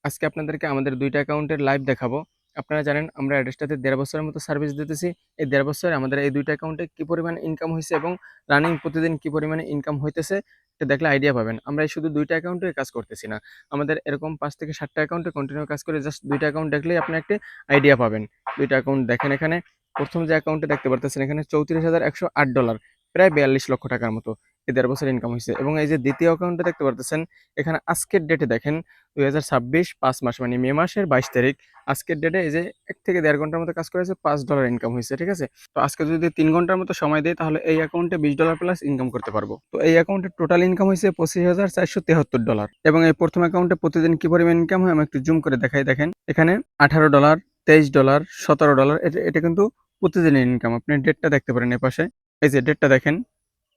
আজকে আপনাদেরকে আমাদের ২ টা অ্যাকাউন্টের লাইভ দেখাবো। আপনারা জানেন আমরা অ্যাড্রেসটাতে ১.৫ বছরের মতো সার্ভিস দিতেছি। এই ১.৫ বছরে আমাদের এই ২ টা অ্যাকাউন্টে কি পরিমাণ ইনকাম হইছে এবং রানিং প্রতিদিন কি পরিমাণে ইনকাম হইতেছে এটা দেখলে আইডিয়া পাবেন। আমরা এই শুধু ২ টা অ্যাকাউন্টে কাজ করতেছি না। আমাদের এরকম ৫ থেকে ৭ টা অ্যাকাউন্টে কন্টিনিউ কাজ করে জাস্ট ২ টা অ্যাকাউন্ট দেখলেই আপনি একটা আইডিয়া পাবেন। ২ টা অ্যাকাউন্ট দেখেন এখানে ১ম যে অ্যাকাউন্টে দেখতে পারতেছেন এখানে $৩৪,১০৮ প্রায় ৪২ লক্ষ টাকার মতো এই ১.৫ বছরে ইনকাম হইছে এবং এই যে দ্বিতীয় অ্যাকাউন্টে দেখতে পারতেছেন এখানে আজকের ডেটে দেখেন ২০২৬ ৫ মাস মানে মে মাসের ২২ তারিখ। আজকের ডেটে এই যে ১ থেকে ১.৫ ঘন্টার মতো কাজ করেছে $৫ ইনকাম হইছে। ঠিক আছে? তো আজকে যদি ৩ ঘন্টার মতো সময় দেই তাহলে এই অ্যাকাউন্টে $20 প্লাস ইনকাম করতে পারবো। তো এই অ্যাকাউন্টে টোটাল ইনকাম হইছে $২৫,৪৭৩ এবং এই ১ম অ্যাকাউন্টে প্রতিদিন কি পরিমাণ ইনকাম হয় আমি একটু জুম করে দেখাই দেখেন। এখানে $18, $23, $17 এটা কিন্তু প্রতিদিনের ইনকাম। আপনি ডেটটা দেখতে পারেন এপাশে। এই যে ডেটটা দেখেন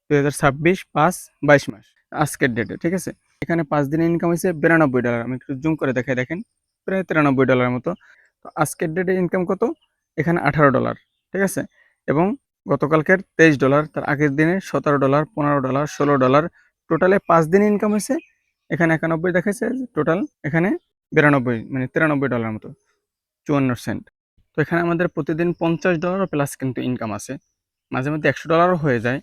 ২০২৬ ৫ ২২ মাস। আজকের ডেটে। ঠিক আছে? এখানে ৫ দিনের ইনকাম হইছে $৯২। আমি একটু জুম করে দেখাই দেখেন। প্রায় $৯৩ মতো। তো আজকের ডেটে ইনকাম কত? এখানে $18 ঠিক আছে? এবং গতকালকের $23 তার আগের দিনে $17 $15 $16 টোটালে ৫ দিনে ইনকাম হইছে। এখানে ৯১ দেখাইছে টোটাল এখানে ৯২ মানে $93 মতো ৫৪ সেন্ট। তো এখানে আমাদের প্রতিদিন $৫০ প্লাস কিন্তু ইনকাম আছে। মাঝে মধ্যে $১০০ ও হয়ে যায়।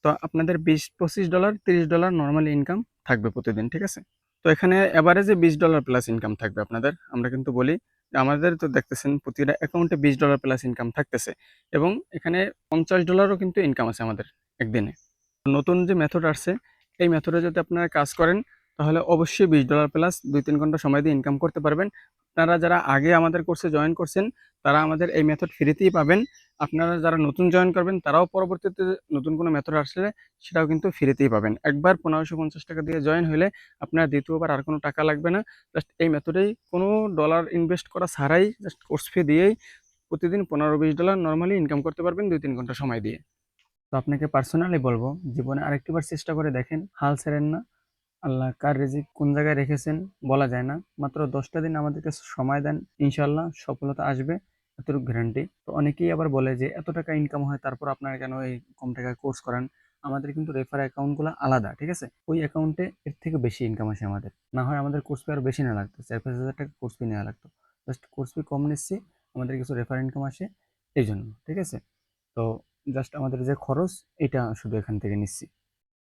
তো আপনাদের $২০-$২৫ $৩০ নরমালি ইনকাম থাকবে প্রতিদিন। ঠিক আছে? তো এখানে এভারেজে $20 প্লাস ইনকাম থাকবে আপনাদের। আমরা কিন্তু বলি যে আমাদের তো দেখতেছেন প্রতিটা অ্যাকাউন্টে $20 প্লাস ইনকাম থাকতেছে এবং এখানে $৫০ ও কিন্তু ইনকাম আছে আমাদের একদিনে। নতুন যে মেথড আসছে এই মেথডে যদি আপনারা কাজ করেন তাহলে অবশ্যই $20 প্লাস ২-৩ ঘন্টা সময় দিয়ে ইনকাম করতে পারবেন। আপনারা যারা আগে আমাদের কোর্সে জয়েন করছেন তারা আমাদের এই মেথড ফ্রিতেই পাবেন। আপনারা যারা নতুন জয়েন করবেন তারাও পরবর্তীতে নতুন কোনো মেথড আসলে সেটাও কিন্তু ফ্রিতেই পাবেন। একবার ৳১৫৫০ দিয়ে জয়েন হইলে আপনার দ্বিতীয়বার আর কোনো টাকা লাগবে না। জাস্ট এই মেথডেই কোনো ডলার ইনভেস্ট করা ছাড়াই জাস্ট কোর্স ফি দিয়েই প্রতিদিন $১৫-২০ নরমালি ইনকাম করতে পারবেন ২-৩ ঘন্টা সময় দিয়ে। তো আপনাকে পার্সোনালি বলবো জীবনে আরেকটিবার চেষ্টা করে দেখেন, হাল ছেড়েন না। আল্লাহ কার রিজিক কোন জায়গায় রেখেছেন বলা যায় না। মাত্র ১০টা দিন আমাদেরকে সময় দেন, ইনশাআল্লাহ সফলতা আসবে, এতটুকু গ্যারান্টি। তো অনেকেই আবার বলে যে এত টাকা ইনকাম হয় তারপর আপনারা কেন এই কম টাকায় কোর্স করান? আমাদের কিন্তু রেফার অ্যাকাউন্টগুলো আলাদা, ঠিক আছে? ওই অ্যাকাউন্টে এর থেকে বেশি ইনকাম আসে আমাদের। না হয় আমাদের কোর্স ফি আরো বেশি নেওয়া লাগতো, ৪-৫ হাজার টাকা কোর্স ফি নেওয়া লাগতো। জাস্ট কোর্স ফি কম নিচ্ছি, আমাদের কিছু রেফার ইনকাম আসে এই জন্য, ঠিক আছে? তো জাস্ট আমাদের যে খরচ এটা শুধু এখান থেকে নিচ্ছি।